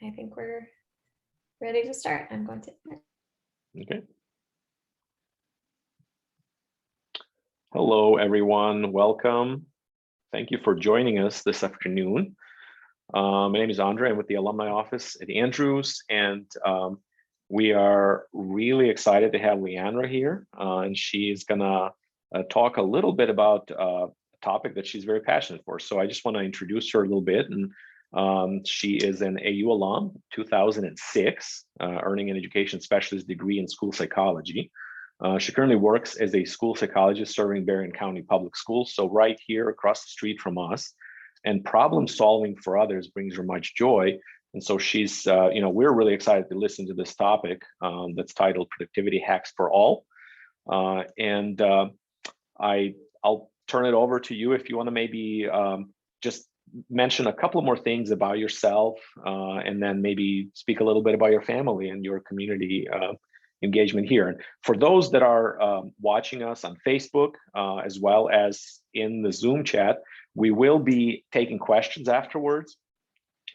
I think we're ready to start. I'm going to. Okay. Hello, everyone. Welcome. Thank you for joining us this afternoon. My name is Andre. I'm with the alumni office at Andrews, and we are really excited to have Lianro here. And she's gonna talk a little bit about a topic that she's very passionate for. So I just want to introduce her a little bit. And she is an AU Alum, 2006, earning an education specialist degree in school psychology. She currently works as a school psychologist serving Berrien County Public Schools, so right here across the street from us. And problem solving for others brings her much Joy. And so she's, we're really excited to listen to this topic that's titled Productivity Hacks for All. I'll turn it over to you if you want to maybe just mention a couple more things about yourself, and then maybe speak a little bit about your family and your community engagement here. And for those that are watching us on Facebook, as well as in the Zoom chat, we will be taking questions afterwards.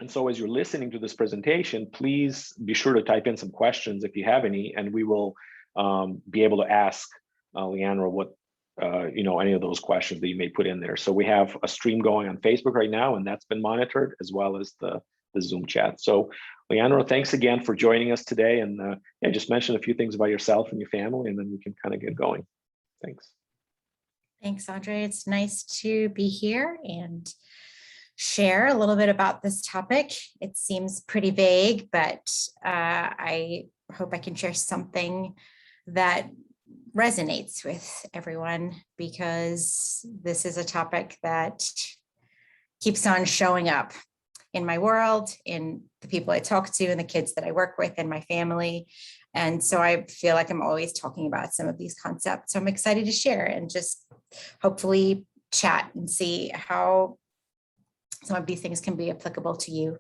And so as you're listening to this presentation, please be sure to type in some questions if you have any, and we will be able to ask Lianro what any of those questions that you may put in there. So we have a stream going on Facebook right now, and that's been monitored, as well as the Zoom chat. So Lianro, thanks again for joining us today. And just mention a few things about yourself and your family, and then we can kind of get going. Thanks. Thanks, Andre. It's nice to be here and share a little bit about this topic. It seems pretty vague, but I hope I can share something that resonates with everyone, because this is a topic that keeps on showing up in my world, in the people I talk to, and the kids that I work with, and my family. And so I feel like I'm always talking about some of these concepts. So I'm excited to share and just hopefully chat and see how some of these things can be applicable to you.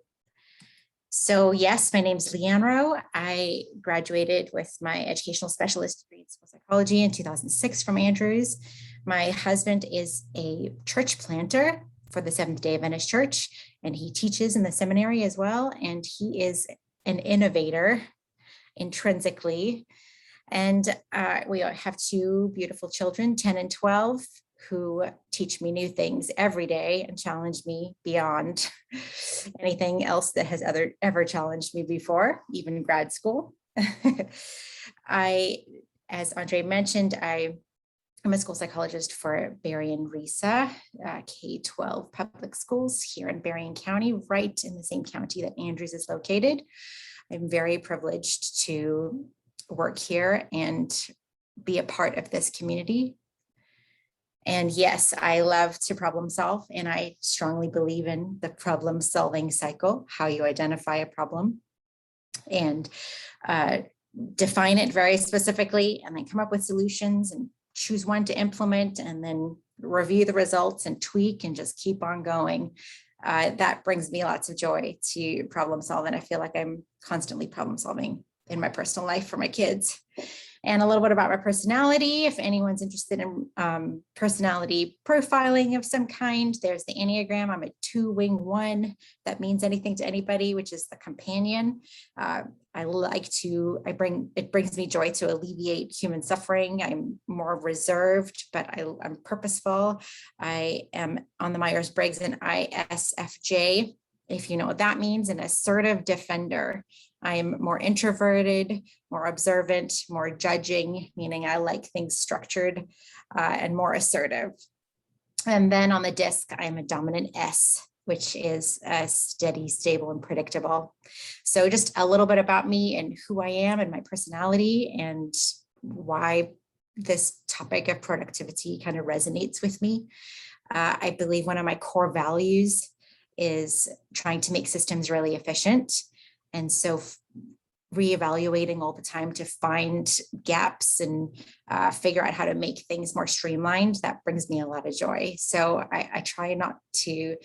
So yes, my name is Lianro. I graduated with my educational specialist degree in school psychology in 2006 from Andrews. My husband is a church planter for the Seventh-day Adventist Church, and he teaches in the seminary as well. And he is an innovator intrinsically. And we have two beautiful children, 10 and 12, who teach me new things every day and challenge me beyond anything else that has ever challenged me before, even in grad school. As Andre mentioned, I'm a school psychologist for Berrien RESA, K-12 public schools here in Berrien County, right in the same county that Andrews is located. I'm very privileged to work here and be a part of this community. And yes, I love to problem solve, and I strongly believe in the problem solving cycle, how you identify a problem and define it very specifically, and then come up with solutions and choose one to implement, and then review the results and tweak and just keep on going. That brings me lots of joy to problem solve, and I feel like I'm constantly problem solving in my personal life for my kids. And a little bit about my personality. If anyone's interested in personality profiling of some kind, there's the Enneagram. I'm a 2-wing 1. That means anything to anybody, which is the companion. It brings me joy to alleviate human suffering. I'm more reserved, but I'm purposeful. I am on the Myers-Briggs and ISFJ, if you know what that means, an assertive defender. I am more introverted, more observant, more judging, meaning I like things structured, and more assertive. And then on the disc, I am a dominant S, which is steady, stable, and predictable. So just a little bit about me and who I am and my personality, and why this topic of productivity kind of resonates with me. I believe one of my core values is trying to make systems really efficient. And so reevaluating all the time to find gaps and figure out how to make things more streamlined, that brings me a lot of joy. So I try not to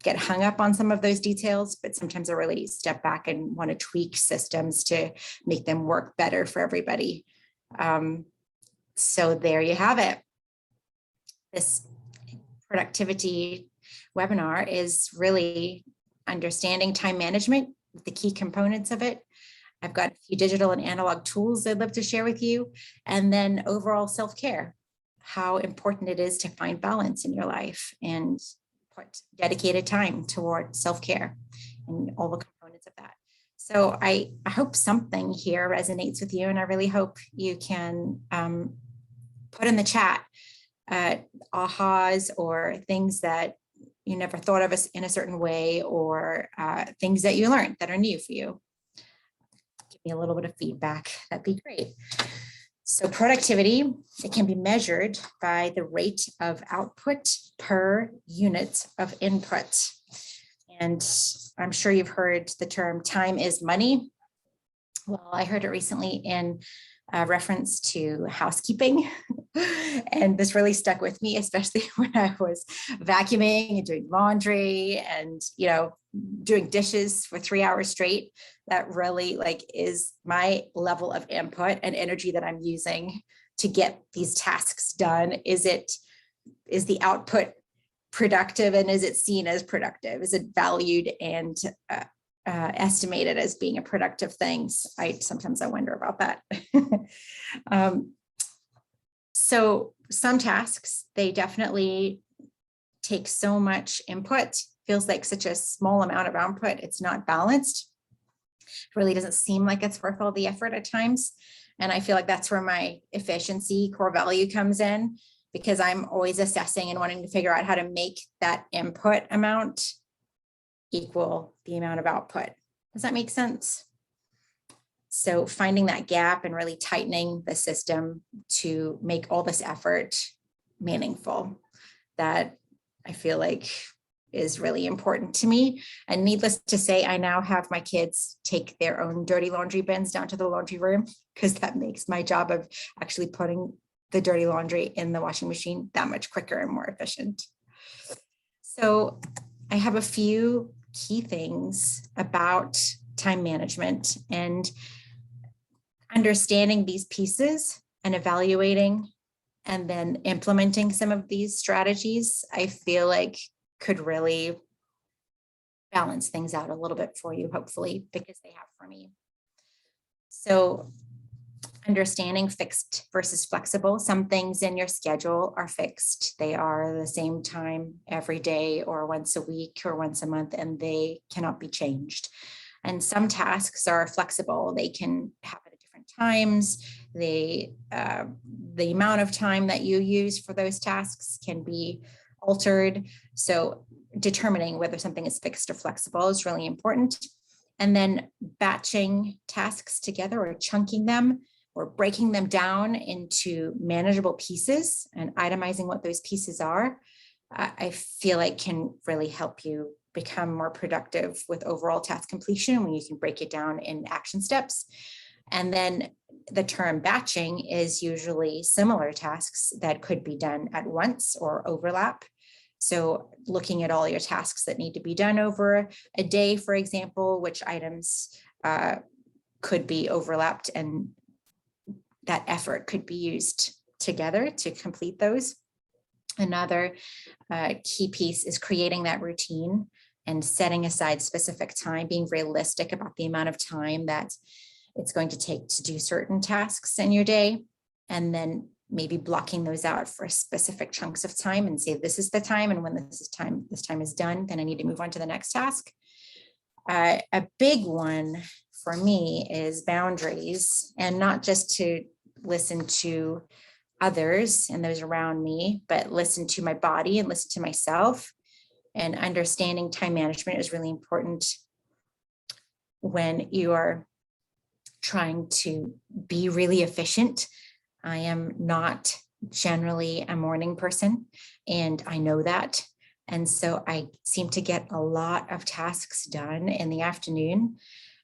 get hung up on some of those details, but sometimes I really step back and want to tweak systems to make them work better for everybody. So there you have it. This productivity webinar is really understanding time management the key components of it. I've got a few digital and analog tools I'd love to share with you. And then overall self-care, how important it is to find balance in your life and put dedicated time toward self-care and all the components of that. So I hope something here resonates with you, and I really hope you can put in the chat ahas or things that you never thought of us in a certain way, or things that you learned that are new for you. Give me a little bit of feedback. That'd be great. So productivity, it can be measured by the rate of output per unit of input. And I'm sure you've heard the term time is money. Well, I heard it recently in reference to housekeeping. And this really stuck with me, especially when I was vacuuming and doing laundry and, doing dishes for 3 hours straight. That really is my level of input and energy that I'm using to get these tasks done. Is the output productive, and is it seen as productive? Is it valued and estimated as being a productive thing? Sometimes I wonder about that. So some tasks, they definitely take so much input, feels like such a small amount of output. It's not balanced. It really doesn't seem like it's worth all the effort at times. And I feel like that's where my efficiency core value comes in, because I'm always assessing and wanting to figure out how to make that input amount equal the amount of output. Does that make sense? So finding that gap and really tightening the system to make all this effort meaningful, that I feel like is really important to me. And needless to say, I now have my kids take their own dirty laundry bins down to the laundry room, because that makes my job of actually putting the dirty laundry in the washing machine that much quicker and more efficient. So I have a few key things about time management and understanding these pieces and evaluating and then implementing some of these strategies, I feel like could really balance things out a little bit for you, hopefully, because they have for me. So understanding fixed versus flexible. Some things in your schedule are fixed. They are the same time every day or once a week or once a month, and they cannot be changed. And some tasks are flexible. They can happen at different times. The amount of time that you use for those tasks can be altered. So determining whether something is fixed or flexible is really important. And then batching tasks together or chunking them or breaking them down into manageable pieces and itemizing what those pieces are, I feel like can really help you become more productive with overall task completion when you can break it down in action steps. And then the term batching is usually similar tasks that could be done at once or overlap. So looking at all your tasks that need to be done over a day, for example, which items could be overlapped, and that effort could be used together to complete those. Another key piece is creating that routine and setting aside specific time, being realistic about the amount of time that it's going to take to do certain tasks in your day, and then maybe blocking those out for specific chunks of time and say, this is the time, and when this time is done, then I need to move on to the next task. A big one for me is boundaries, and not just to listen to others and those around me, but listen to my body and listen to myself. And understanding time management is really important when you are trying to be really efficient. I am not generally a morning person, and I know that. And so I seem to get a lot of tasks done in the afternoon,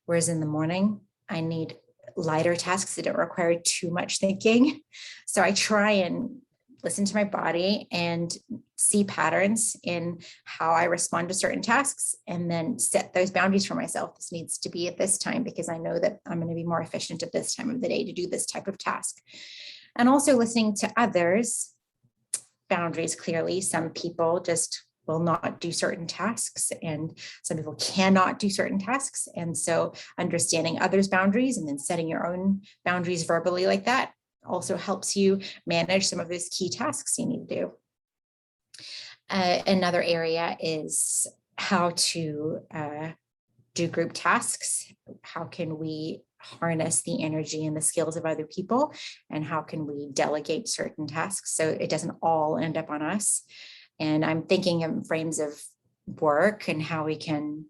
whereas in the morning, I need lighter tasks that don't require too much thinking. So I try and listen to my body and see patterns in how I respond to certain tasks, and then set those boundaries for myself. This needs to be at this time because I know that I'm going to be more efficient at this time of the day to do this type of task. And also listening to others' boundaries clearly. Some people just will not do certain tasks, and some people cannot do certain tasks. And so understanding others' boundaries and then setting your own boundaries verbally like that also helps you manage some of those key tasks you need to do. Another area is how to do group tasks. How can we harness the energy and the skills of other people, and how can we delegate certain tasks so it doesn't all end up on us? And I'm thinking in frames of work and how we can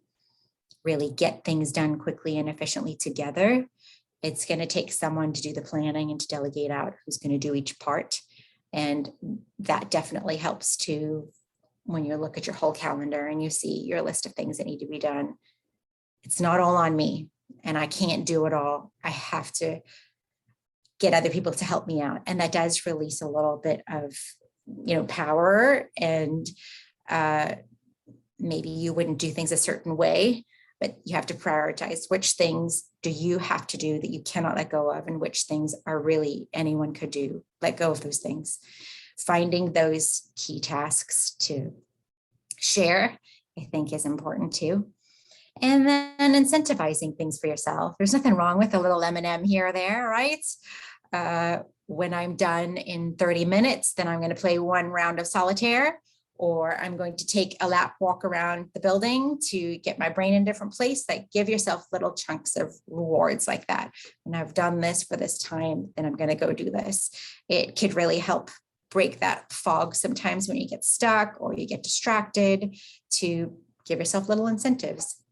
really get things done quickly and efficiently together. It's going to take someone to do the planning and to delegate out who's going to do each part. And that definitely helps to, when you look at your whole calendar and you see your list of things that need to be done, it's not all on me and I can't do it all. I have to get other people to help me out. And that does release a little bit of, power, and maybe you wouldn't do things a certain way, but you have to prioritize which things do you have to do that you cannot let go of, and which things are really anyone could do. Let go of those things. Finding those key tasks to share, I think, is important too. And then incentivizing things for yourself. There's nothing wrong with a little M&M here or there, right? When I'm done in 30 minutes, then I'm going to play one round of solitaire, or I'm going to take a lap walk around the building to get my brain in a different place. Like, give yourself little chunks of rewards like that. When I've done this for this time, then I'm going to go do this. It could really help break that fog sometimes when you get stuck or you get distracted, to give yourself little incentives.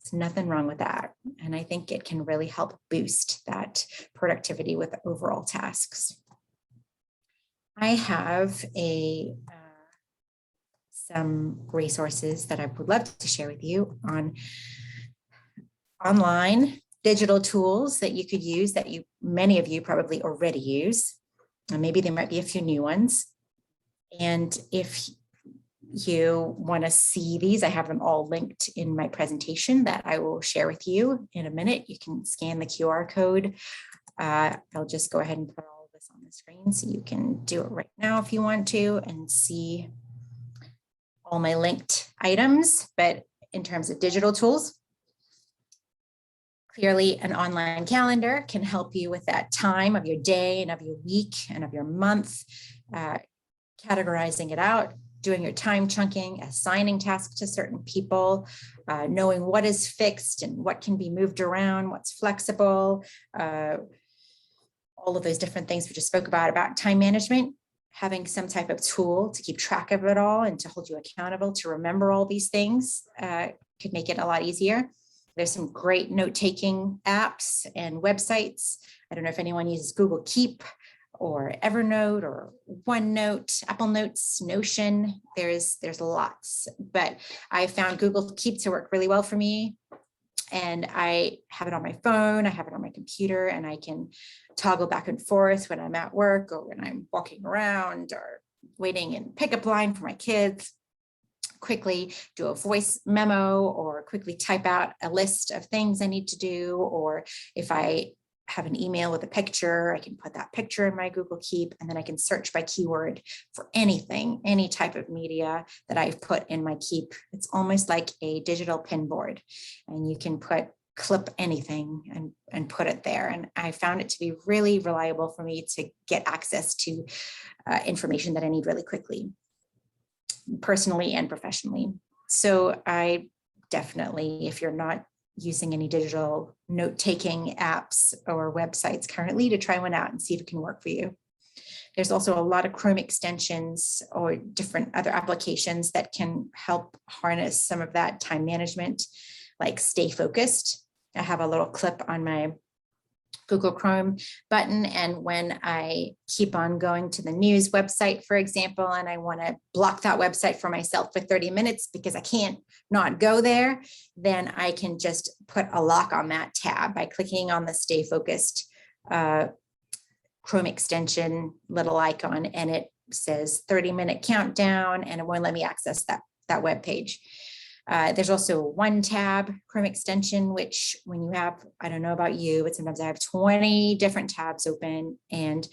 There's nothing wrong with that. And I think it can really help boost that productivity with overall tasks. I have some resources that I would love to share with you on online digital tools that you could use, that many of you probably already use, and maybe there might be a few new ones. And if you want to see these, I have them all linked in my presentation that I will share with you in a minute. You can scan the QR code. I'll just go ahead and put all of this on the screen so you can do it right now if you want to and see all my linked items. But in terms of digital tools, clearly an online calendar can help you with that time of your day and of your week and of your month, categorizing it out, doing your time chunking, assigning tasks to certain people, knowing what is fixed and what can be moved around, what's flexible, all of those different things we just spoke about time management. Having some type of tool to keep track of it all and to hold you accountable to remember all these things could make it a lot easier. There's some great note-taking apps and websites. I don't know if anyone uses Google Keep or Evernote or OneNote, Apple Notes, Notion. There's lots, but I found Google Keep to work really well for me. And I have it on my phone, I have it on my computer, and I can toggle back and forth when I'm at work or when I'm walking around or waiting in pickup line for my kids. Quickly do a voice memo or quickly type out a list of things I need to do. Or if I have an email with a picture, I can put that picture in my Google Keep, and then I can search by keyword for anything, any type of media that I've put in my Keep. It's almost like a digital pin board, and you can clip anything and put it there. And I found it to be really reliable for me to get access to information that I need really quickly, personally and professionally. So I definitely, if you're not using any digital note-taking apps or websites currently, to try one out and see if it can work for you. There's also a lot of Chrome extensions or different other applications that can help harness some of that time management, like Stay Focused. I have a little clip on my Google Chrome button, and when I keep on going to the news website, for example, and I want to block that website for myself for 30 minutes because I can't not go there, then I can just put a lock on that tab by clicking on the Stay Focused Chrome extension little icon, and it says 30-minute countdown, and it won't let me access that web page. There's also one tab Chrome extension, which when you have, I don't know about you, but sometimes I have 20 different tabs open, and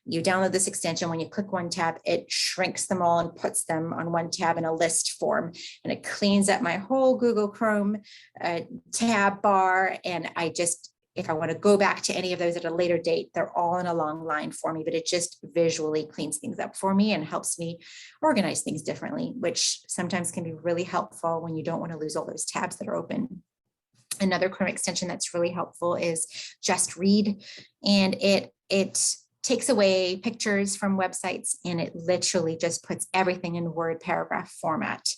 you download this extension. When you click one tab, it shrinks them all and puts them on one tab in a list form, and it cleans up my whole Google Chrome tab bar. And if I want to go back to any of those at a later date, they're all in a long line for me, but it just visually cleans things up for me and helps me organize things differently, which sometimes can be really helpful when you don't want to lose all those tabs that are open. Another Chrome extension that's really helpful is Just Read, and it takes away pictures from websites, and it literally just puts everything in Word paragraph format.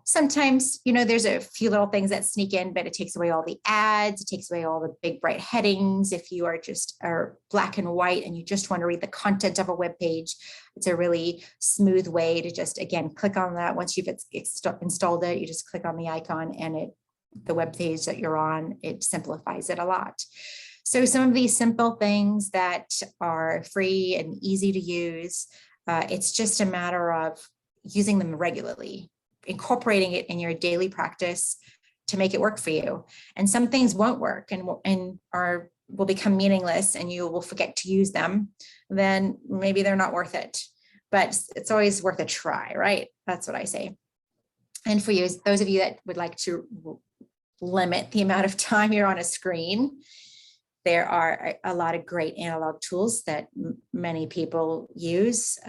Sometimes, there's a few little things that sneak in, but it takes away all the ads. It takes away all the big bright headings. If you are black and white and you just want to read the content of a web page, it's a really smooth way to just, again, click on that. Once you've installed it, you just click on the icon, and the web page that you're on, it simplifies it a lot. So some of these simple things that are free and easy to use, it's just a matter of using them regularly, incorporating it in your daily practice to make it work for you. And some things won't work and will become meaningless, and you will forget to use them. Then maybe they're not worth it, but it's always worth a try, right? That's what I say. And for you, those of you that would like to limit the amount of time you're on a screen, there are a lot of great analog tools that many people use.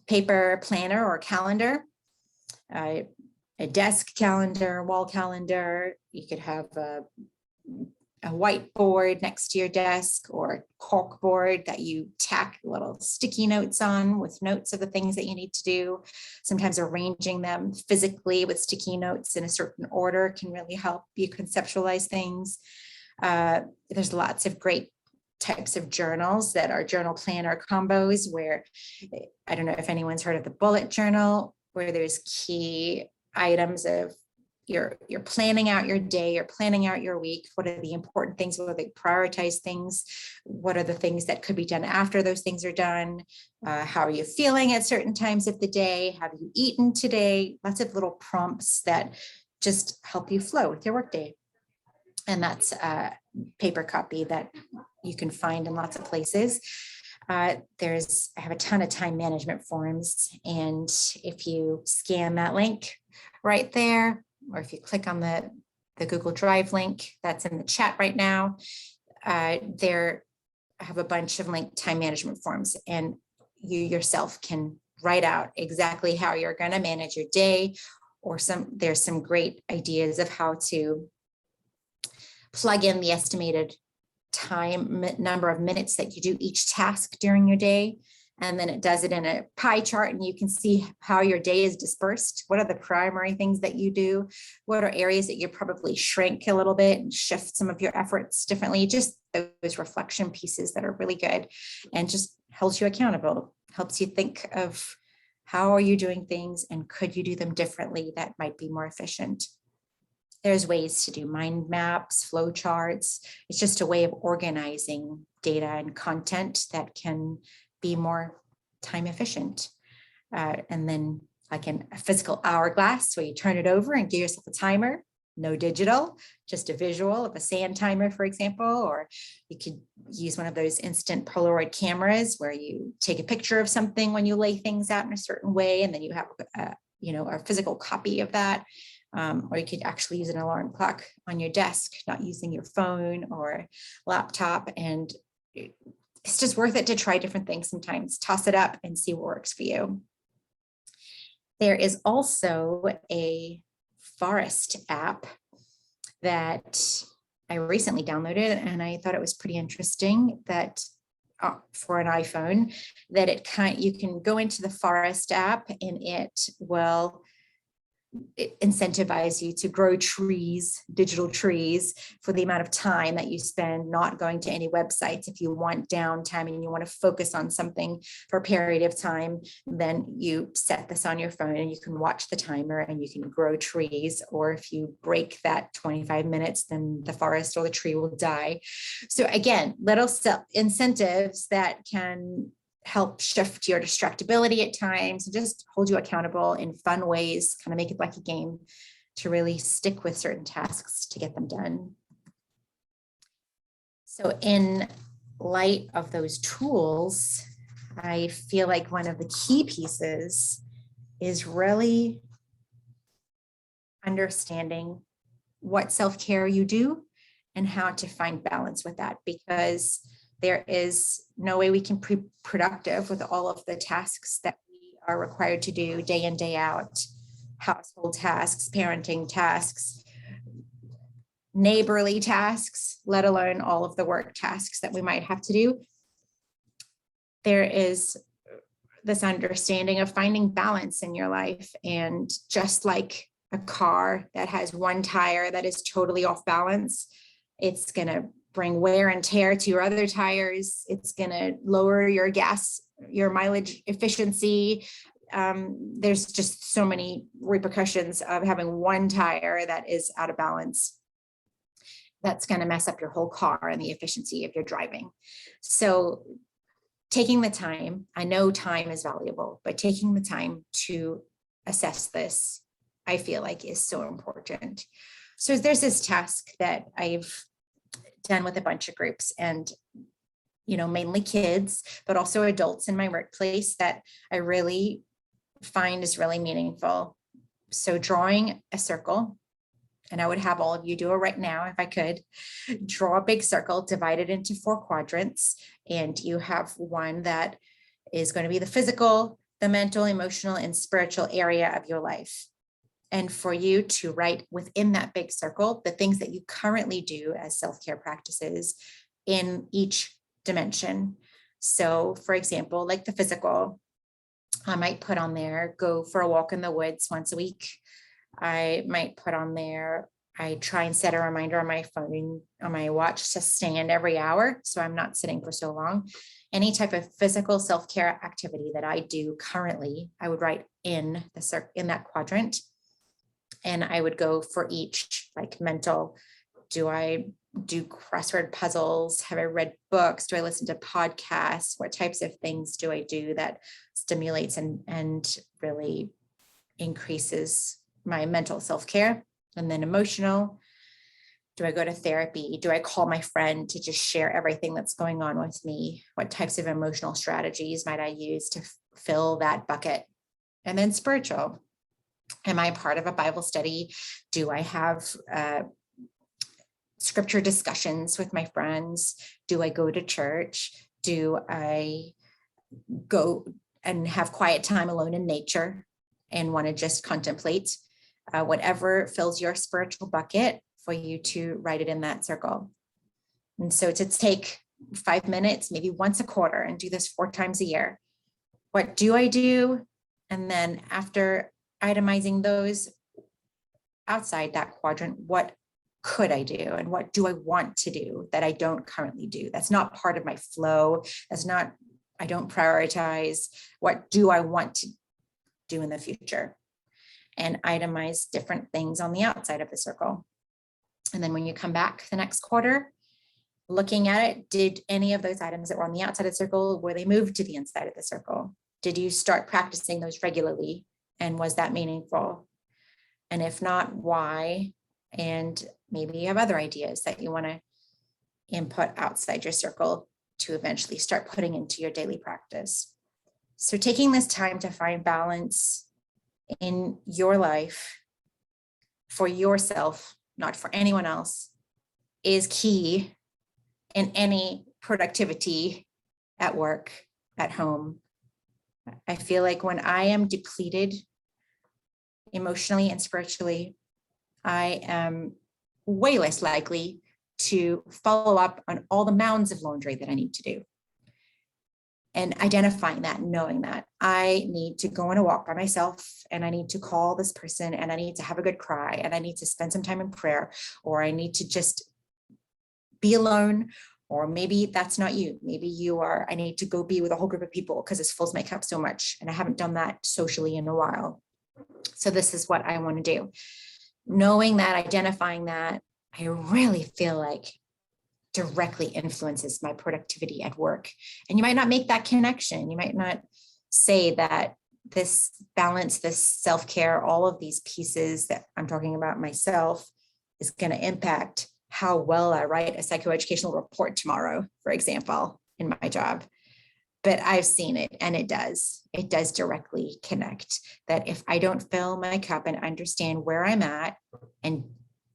Paper planner or calendar, a desk calendar, wall calendar. You could have a whiteboard next to your desk, or a cork board that you tack little sticky notes on with notes of the things that you need to do. Sometimes arranging them physically with sticky notes in a certain order can really help you conceptualize things. There's lots of great types of journals that are journal planner combos, where I don't know if anyone's heard of the bullet journal, where there's key items of you're planning out your day, you're planning out your week. What are the important things? What are the prioritized things? What are the things that could be done after those things are done? How are you feeling at certain times of the day? Have you eaten today? Lots of little prompts that just help you flow with your workday. And that's a paper copy that you can find in lots of places. I have a ton of time management forums, and if you scan that link right there, or if you click on the Google Drive link that's in the chat right now, I have a bunch of linked time management forms, and you yourself can write out exactly how you're going to manage your day, or there's some great ideas of how to plug in the estimated number of minutes that you do each task during your day. And then it does it in a pie chart, and you can see how your day is dispersed. What are the primary things that you do? What are areas that you probably shrink a little bit and shift some of your efforts differently? Just those reflection pieces that are really good and just holds you accountable, helps you think of how are you doing things and could you do them differently that might be more efficient. There's ways to do mind maps, flow charts. It's just a way of organizing data and content that can be more time efficient. And then like a physical hourglass where you turn it over and give yourself a timer, no digital, just a visual of a sand timer, for example, or you could use one of those instant Polaroid cameras where you take a picture of something when you lay things out in a certain way, and then you have a physical copy of that. Or you could actually use an alarm clock on your desk, not using your phone or laptop. And it's just worth it to try different things sometimes. Toss it up and see what works for you. There is also a forest app that I recently downloaded, and I thought it was pretty interesting that for an iPhone, that you can go into the forest app and it will incentivize you to grow trees, digital trees, for the amount of time that you spend not going to any websites. If you want downtime and you want to focus on something for a period of time, then you set this on your phone and you can watch the timer and you can grow trees. Or if you break that 25 minutes, then the forest or the tree will die. So again, little incentives that can help shift your distractibility at times and just hold you accountable in fun ways, kind of make it like a game. to really stick with certain tasks to get them done. So in light of those tools, I feel like one of the key pieces is really understanding what self-care you do and how to find balance with that, because there is no way we can be productive with all of the tasks that we are required to do day in, day out, household tasks, parenting tasks, neighborly tasks, let alone all of the work tasks that we might have to do. There is this understanding of finding balance in your life. And just like a car that has one tire that is totally off balance, it's going to bring wear and tear to your other tires. It's going to lower your your mileage efficiency. There's just so many repercussions of having one tire that is out of balance. That's going to mess up your whole car and the efficiency of your driving. So taking the time, I know time is valuable, but taking the time to assess this, I feel like is so important. So there's this task that I've done with a bunch of groups, and mainly kids, but also adults in my workplace, that I really find is really meaningful. So drawing a circle, and I would have all of you do it right now if I could. Draw a big circle, divide it into 4 quadrants, and you have one that is going to be the physical, the mental, emotional, and spiritual area of your life. And for you to write within that big circle the things that you currently do as self-care practices in each dimension. So for example, like the physical, I might put on there, go for a walk in the woods once a week. I might put on there, I try and set a reminder on my phone, on my watch, to stand every hour, so I'm not sitting for so long. Any type of physical self-care activity that I do currently, I would write in that quadrant. And I would go for each, like mental, do I do crossword puzzles? Have I read books? Do I listen to podcasts? What types of things do I do that stimulates and really increases my mental self-care? And then emotional, do I go to therapy? Do I call my friend to just share everything that's going on with me? What types of emotional strategies might I use to fill that bucket? And then spiritual, am I part of a Bible study? Do I have scripture discussions with my friends? Do I go to church? Do I go and have quiet time alone in nature and want to just contemplate? Whatever fills your spiritual bucket, for you to write it in that circle. And so to take 5 minutes, maybe once a quarter, and do this 4 times a year. What do I do? And then after itemizing those outside that quadrant, what could I do? And what do I want to do that I don't currently do? That's not part of my flow. I don't prioritize. What do I want to do in the future? And itemize different things on the outside of the circle. And then when you come back the next quarter, looking at it, did any of those items that were on the outside of the circle, were they moved to the inside of the circle? Did you start practicing those regularly? And was that meaningful? And if not, why? And maybe you have other ideas that you want to input outside your circle to eventually start putting into your daily practice. So taking this time to find balance in your life for yourself, not for anyone else, is key in any productivity at work, at home. I feel like when I am depleted emotionally and spiritually, I am way less likely to follow up on all the mounds of laundry that I need to do. And identifying that, knowing that I need to go on a walk by myself, and I need to call this person, and I need to have a good cry, and I need to spend some time in prayer, or I need to just be alone. Or maybe that's not you. Maybe you are, I need to go be with a whole group of people because this fills my cup so much. And I haven't done that socially in a while. So this is what I want to do. Knowing that, identifying that, I really feel like directly influences my productivity at work. And you might not make that connection. You might not say that this balance, this self-care, all of these pieces that I'm talking about myself is going to impact how well I write a psychoeducational report tomorrow, for example, in my job. But I've seen it, and it does directly connect. That if I don't fill my cup and understand where I'm at and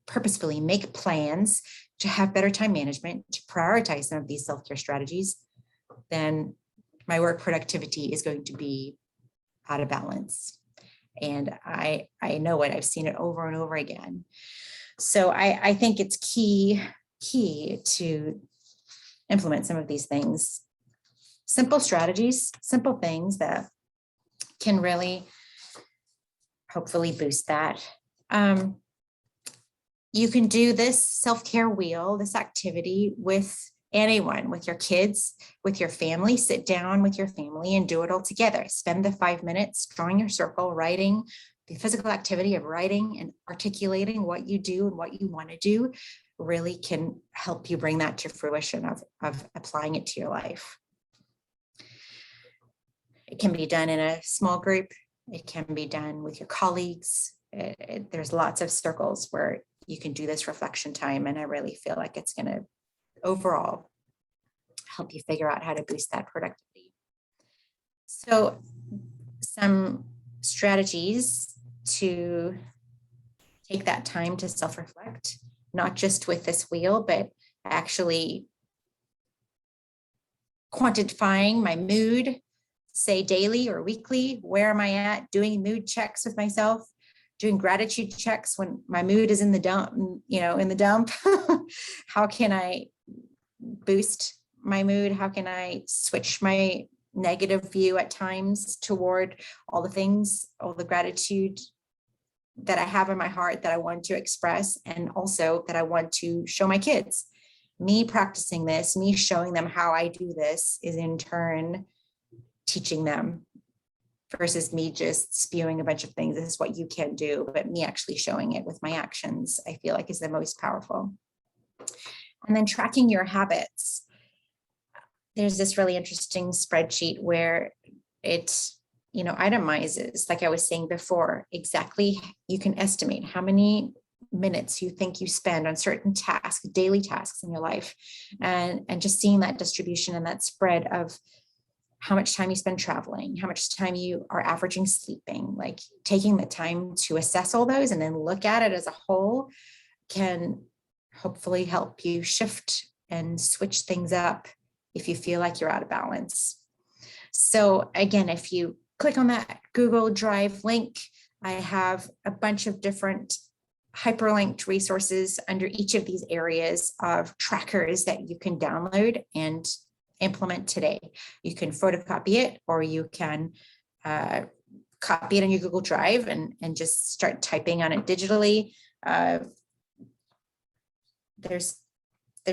purposefully make plans to have better time management, to prioritize some of these self-care strategies, then my work productivity is going to be out of balance. And I know it. I've seen it over and over again. So I think it's key to implement some of these things. Simple strategies, simple things that can really hopefully boost that. You can do this self-care wheel, this activity with anyone, with your kids, with your family. Sit down with your family and do it all together. Spend the 5 minutes drawing your circle, writing. The physical activity of writing and articulating what you do and what you want to do really can help you bring that to fruition of applying it to your life. It can be done in a small group. It can be done with your colleagues. There's lots of circles where you can do this reflection time. And I really feel like it's going to overall help you figure out how to boost that productivity. So some strategies to take that time to self-reflect, not just with this wheel, but actually quantifying my mood, say daily or weekly. Where am I at? Doing mood checks with myself, doing gratitude checks when my mood is in the dump, in the dump. How can I boost my mood? How can I switch my negative view at times toward all the things, all the gratitude that I have in my heart that I want to express, and also that I want to show my kids. Me practicing this, me showing them how I do this is in turn teaching them, versus me just spewing a bunch of things. This is what you can do, but me actually showing it with my actions, I feel like is the most powerful. And then tracking your habits. There's this really interesting spreadsheet where it, itemizes, like I was saying before, exactly you can estimate how many minutes you think you spend on certain tasks, daily tasks in your life. And just seeing that distribution and that spread of how much time you spend traveling, how much time you are averaging sleeping, like taking the time to assess all those and then look at it as a whole can hopefully help you shift and switch things up if you feel like you're out of balance. So again, if you click on that Google Drive link, I have a bunch of different hyperlinked resources under each of these areas of trackers that you can download and implement today. You can photocopy it, or you can copy it on your Google Drive and just start typing on it digitally. There's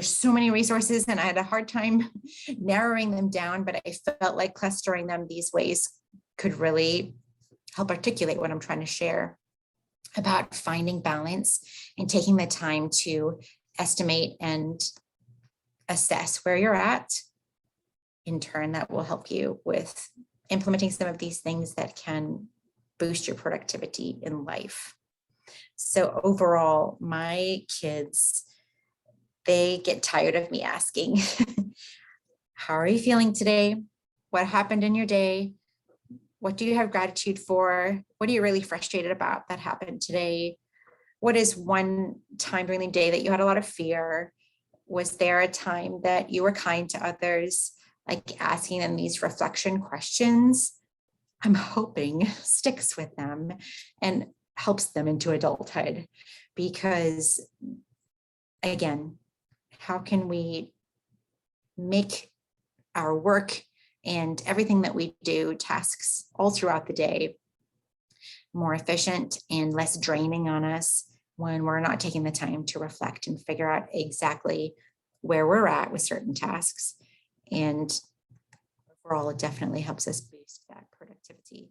so many resources, and I had a hard time narrowing them down, but I felt like clustering them these ways could really help articulate what I'm trying to share about finding balance and taking the time to estimate and assess where you're at. In turn, that will help you with implementing some of these things that can boost your productivity in life. So overall, my kids, they get tired of me asking, how are you feeling today? What happened in your day? What do you have gratitude for? What are you really frustrated about that happened today? What is one time during the day that you had a lot of fear? Was there a time that you were kind to others? Like asking them these reflection questions, I'm hoping sticks with them and helps them into adulthood. Because again, how can we make our work and everything that we do, tasks all throughout the day, more efficient and less draining on us when we're not taking the time to reflect and figure out exactly where we're at with certain tasks? And overall, it definitely helps us boost that productivity.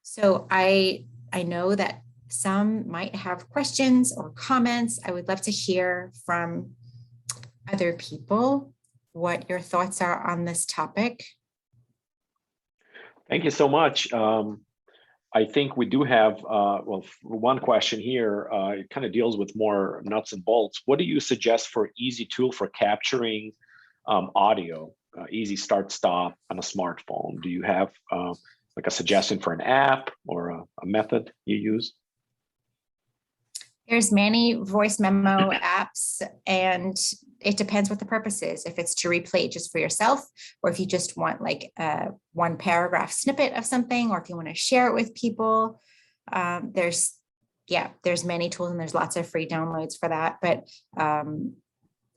So I know that some might have questions or comments. I would love to hear from other people what your thoughts are on this topic. Thank you so much. I think we do have, well, one question here. It kind of deals with more nuts and bolts. What do you suggest for easy tool for capturing audio, easy start stop on a smartphone? Do you have like a suggestion for an app or a method you use? There's many voice memo apps, and it depends what the purpose is. If it's to replay it just for yourself, or if you just want like a 1 paragraph snippet of something, or if you want to share it with people. There's many tools, and there's lots of free downloads for that. But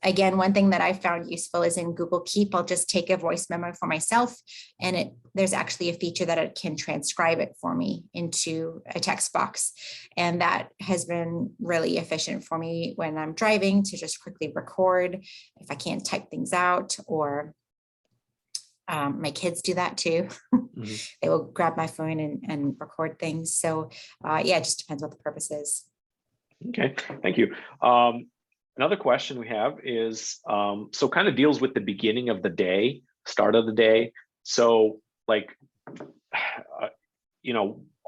again, one thing that I found useful is in Google Keep. I'll just take a voice memo for myself, and there's actually a feature that it can transcribe it for me into a text box. And that has been really efficient for me when I'm driving, to just quickly record if I can't type things out, or my kids do that too. Mm-hmm. They will grab my phone and record things. So yeah, it just depends what the purpose is. Okay, thank you. Another question we have is, so kind of deals with the beginning of the day, start of the day. So like,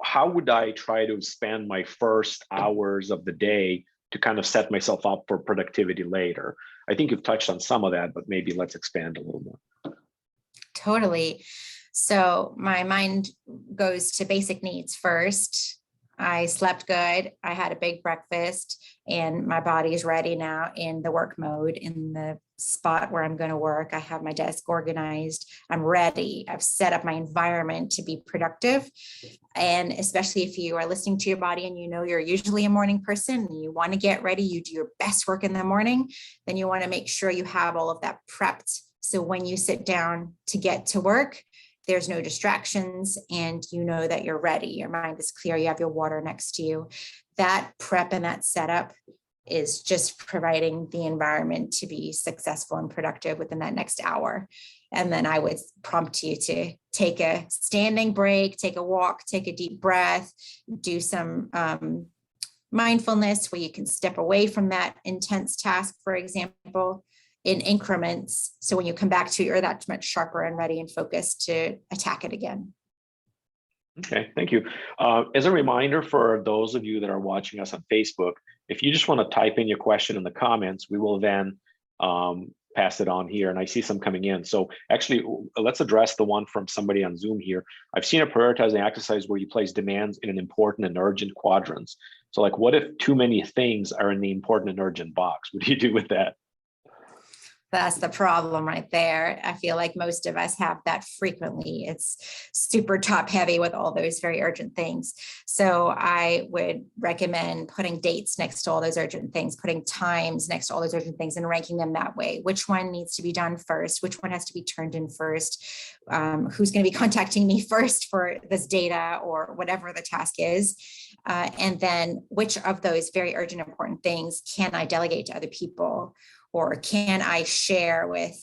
how would I try to spend my first hours of the day to kind of set myself up for productivity later? I think you've touched on some of that, but maybe let's expand a little more. Totally. So my mind goes to basic needs first. I slept good. I had a big breakfast, and my body is ready now in the work mode, in the spot where I'm going to work. I have my desk organized. I'm ready. I've set up my environment to be productive. And especially if you are listening to your body and you're usually a morning person and you want to get ready, you do your best work in the morning, then you want to make sure you have all of that prepped. So when you sit down to get to work, there's no distractions, and you know that you're ready. Your mind is clear. You have your water next to you. That prep and that setup is just providing the environment to be successful and productive within that next hour. And then I would prompt you to take a standing break, take a walk, take a deep breath, do some mindfulness where you can step away from that intense task, for example, in increments. So when you come back to it, you're that much sharper and ready and focused to attack it again. Okay, thank you. As a reminder for those of you that are watching us on Facebook, if you just want to type in your question in the comments, we will then pass it on here. And I see some coming in. So actually, let's address the one from somebody on Zoom here. I've seen a prioritizing exercise where you place demands in an important and urgent quadrants. So like, what if too many things are in the important and urgent box? What do you do with that? That's the problem right there. I feel like most of us have that frequently. It's super top heavy with all those very urgent things. So I would recommend putting dates next to all those urgent things, putting times next to all those urgent things, and ranking them that way. Which one needs to be done first? Which one has to be turned in first? Who's going to be contacting me first for this data or whatever the task is? And then which of those very urgent, important things can I delegate to other people? Or can I share with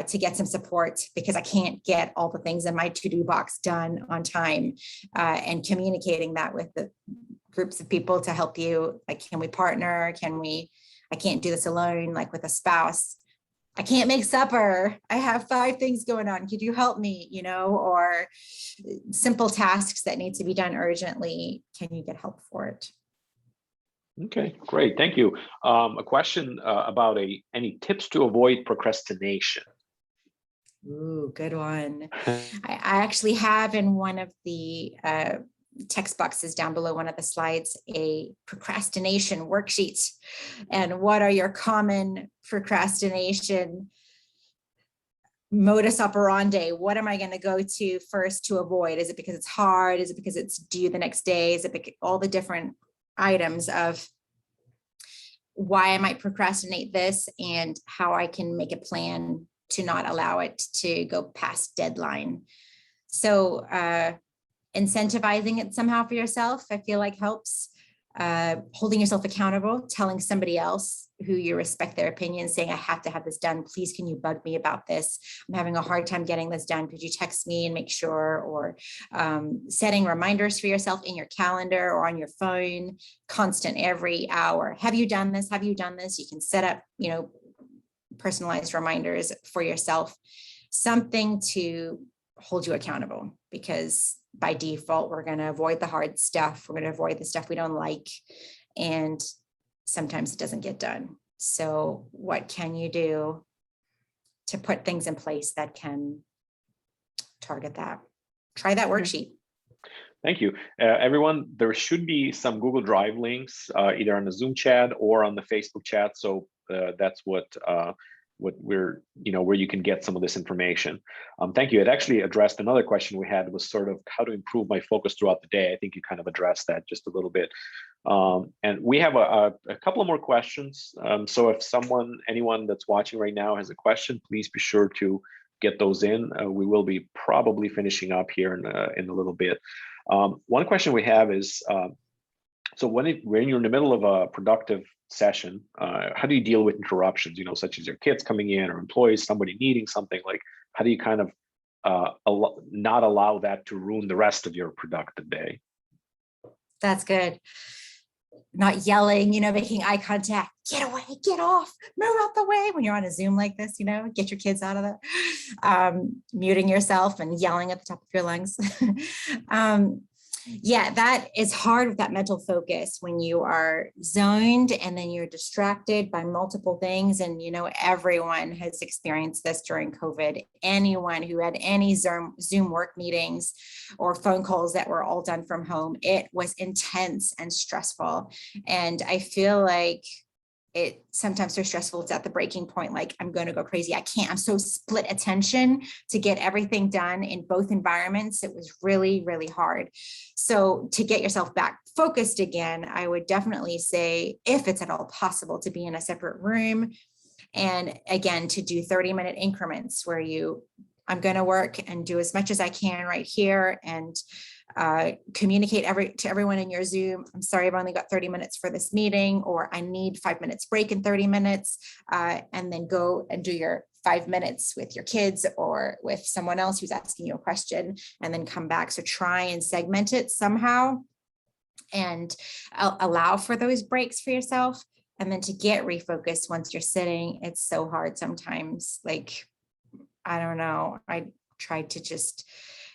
to get some support because I can't get all the things in my to-do box done on time, and communicating that with the groups of people to help you. Like, can we partner? I can't do this alone, like with a spouse. I can't make supper. I have 5 things going on. Could you help me? Or simple tasks that need to be done urgently. Can you get help for it? Okay, great. Thank you. A question about any tips to avoid procrastination. Ooh, good one. I actually have in one of the text boxes down below one of the slides a procrastination worksheet. And what are your common procrastination modus operandi? What am I going to go to first to avoid? Is it because it's hard? Is it because it's due the next day? Is it because all the different items of why I might procrastinate this and how I can make a plan to not allow it to go past deadline. So incentivizing it somehow for yourself, I feel like helps. Holding yourself accountable, telling somebody else who you respect their opinion, saying, I have to have this done. Please, can you bug me about this? I'm having a hard time getting this done. Could you text me and make sure? Or setting reminders for yourself in your calendar or on your phone, constant every hour. Have you done this? Have you done this? You can set up, personalized reminders for yourself, something to hold you accountable, because by default, we're going to avoid the hard stuff. We're going to avoid the stuff we don't like. And sometimes it doesn't get done. So what can you do to put things in place that can target that? Try that worksheet. Thank you. Everyone, there should be some Google Drive links, either on the Zoom chat or on the Facebook chat. So that's what we're, where you can get some of this information. Thank you. It actually addressed another question we had, was sort of how to improve my focus throughout the day. I think you kind of addressed that just a little bit. And we have a couple of more questions. So if anyone that's watching right now has a question, please be sure to get those in. We will be probably finishing up here in a little bit. One question we have is, so when you're in the middle of a productive session, how do you deal with interruptions, such as your kids coming in or employees, somebody needing something? Like, how do you kind of not allow that to ruin the rest of your productive day? That's good. Not yelling, making eye contact, get away, get off, move out the way when you're on a Zoom like this, get your kids out of there, muting yourself and yelling at the top of your lungs. Yeah, that is hard with that mental focus when you are zoned and then you're distracted by multiple things. And, everyone has experienced this during COVID. Anyone who had any Zoom work meetings or phone calls that were all done from home, it was intense and stressful. And I feel like it sometimes so stressful, it's at the breaking point, like I'm going to go crazy. I'm so split attention to get everything done in both environments. It was really, really hard. So to get yourself back focused again, I would definitely say, if it's at all possible, to be in a separate room. And again, to do 30-minute increments where I'm going to work and do as much as I can right here and communicate to everyone in your Zoom. I'm sorry, I've only got 30 minutes for this meeting, or I need 5 minutes break in 30 minutes, and then go and do your 5 minutes with your kids or with someone else who's asking you a question, and then come back. So try and segment it somehow and allow for those breaks for yourself. And then to get refocused once you're sitting, it's so hard sometimes. Like, I don't know, I tried to just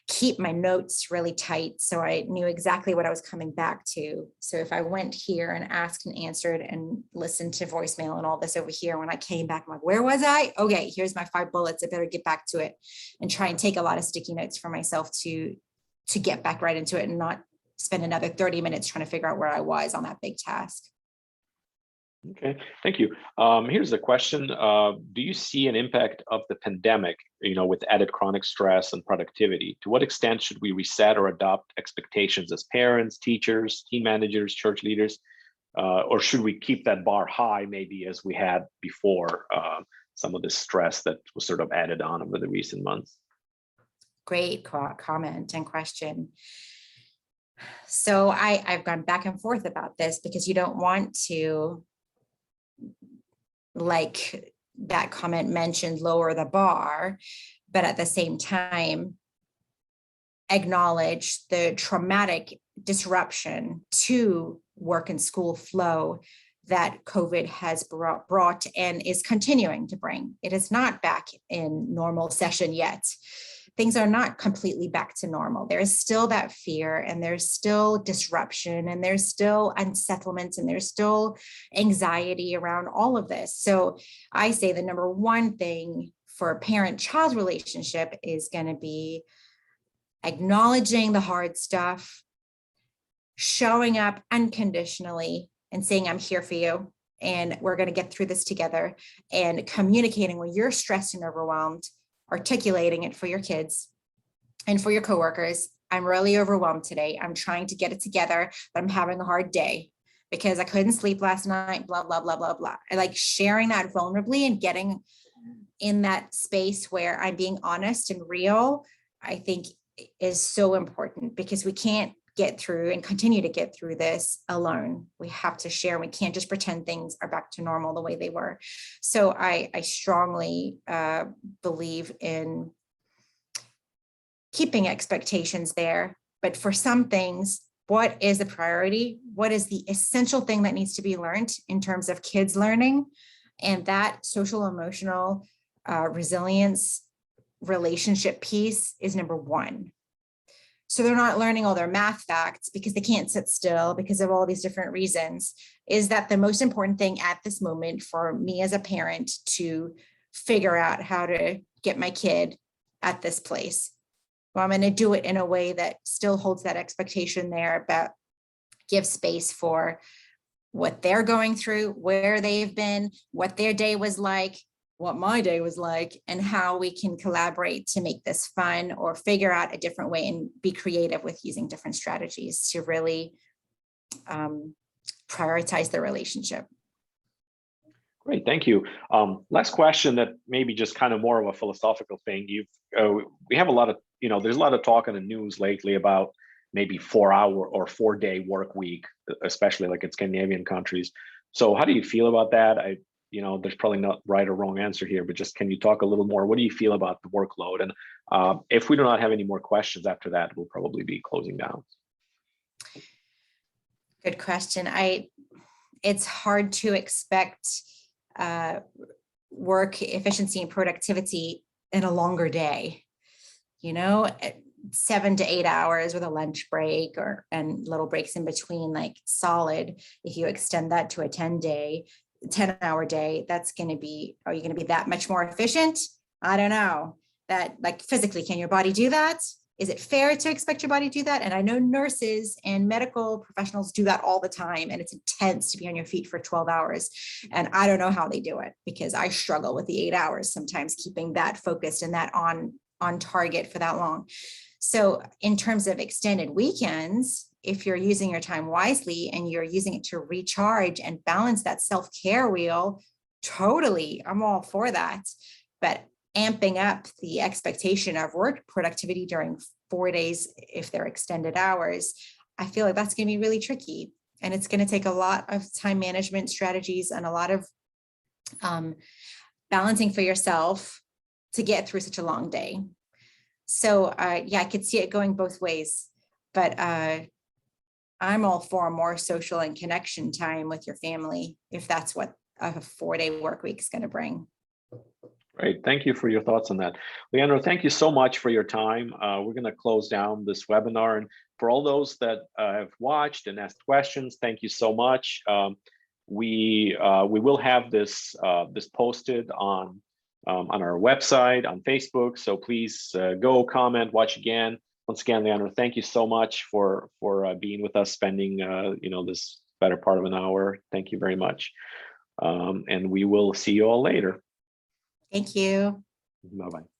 keep my notes really tight so I knew exactly what I was coming back to. So if I went here and asked and answered and listened to voicemail and all this over here, when I came back, I'm like, where was I? Okay, here's my 5 bullets. I better get back to it, and try and take a lot of sticky notes for myself to get back right into it and not spend another 30 minutes trying to figure out where I was on that big task. Okay, thank you. Here's a question. Do you see an impact of the pandemic, with added chronic stress and productivity? To what extent should we reset or adopt expectations as parents, teachers, team managers, church leaders? Or should we keep that bar high, maybe as we had before some of the stress that was sort of added on over the recent months? Great comment and question. So I've gone back and forth about this, because you don't want to, like that comment mentioned, lower the bar, but at the same time, acknowledge the traumatic disruption to work and school flow that COVID has brought and is continuing to bring. It is not back in normal session yet. Things are not completely back to normal. There is still that fear, and there's still disruption, and there's still unsettlement, and there's still anxiety around all of this. So I say the number one thing for a parent-child relationship is going to be acknowledging the hard stuff, showing up unconditionally and saying, I'm here for you, and we're going to get through this together, and communicating when you're stressed and overwhelmed, articulating it for your kids and for your coworkers. I'm really overwhelmed today. I'm trying to get it together, but I'm having a hard day because I couldn't sleep last night, blah, blah, blah, blah, blah. I like sharing that vulnerably and getting in that space where I'm being honest and real, I think is so important, because we can't get through and continue to get through this alone. We have to share. We can't just pretend things are back to normal the way they were. So I strongly believe in keeping expectations there. But for some things, what is the priority? What is the essential thing that needs to be learned in terms of kids learning? And that social emotional resilience relationship piece is number one. so they're not learning all their math facts because they can't sit still because of all these different reasons. Is that the most important thing at this moment for me as a parent to figure out how to get my kid at this place? Well, I'm going to do it in a way that still holds that expectation there, but give space for what they're going through, where they've been, what their day was like, what my day was like, and how we can collaborate to make this fun or figure out a different way and be creative with using different strategies to really prioritize the relationship. Great, thank you. Last question that maybe just kind of more of a philosophical thing. We have a lot of, there's a lot of talk in the news lately about maybe 4-hour or 4-day work week, especially like in Scandinavian countries. So how do you feel about that? There's probably not right or wrong answer here, but just can you talk a little more? What do you feel about the workload? And if we do not have any more questions after that, we'll probably be closing down. Good question. It's hard to expect work efficiency and productivity in a longer day, 7 to 8 hours with a lunch break and little breaks in between, like solid. If you extend that to a 10-hour day, are you going to be that much more efficient? I don't know. That, like, physically, can your body do that? Is it fair to expect your body to do that? And I know nurses and medical professionals do that all the time, and it's intense to be on your feet for 12 hours. And I don't know how they do it, because I struggle with the 8 hours sometimes, keeping that focused and that on target for that long. So in terms of extended weekends, if you're using your time wisely and you're using it to recharge and balance that self-care wheel, totally, I'm all for that. But amping up the expectation of work productivity during 4 days, if they're extended hours, I feel like that's going to be really tricky. And it's going to take a lot of time management strategies and a lot of balancing for yourself to get through such a long day. So yeah, I could see it going both ways, but I'm all for more social and connection time with your family, if that's what a 4-day work week is going to bring. Great, thank you for your thoughts on that. Lianro, thank you so much for your time. We're going to close down this webinar, and for all those that have watched and asked questions, thank you so much. We will have this posted on our website, on Facebook. So please go comment, watch again. Once again, Lianro, thank you so much for being with us, spending this better part of an hour. Thank you very much. And we will see you all later. Thank you. Bye-bye.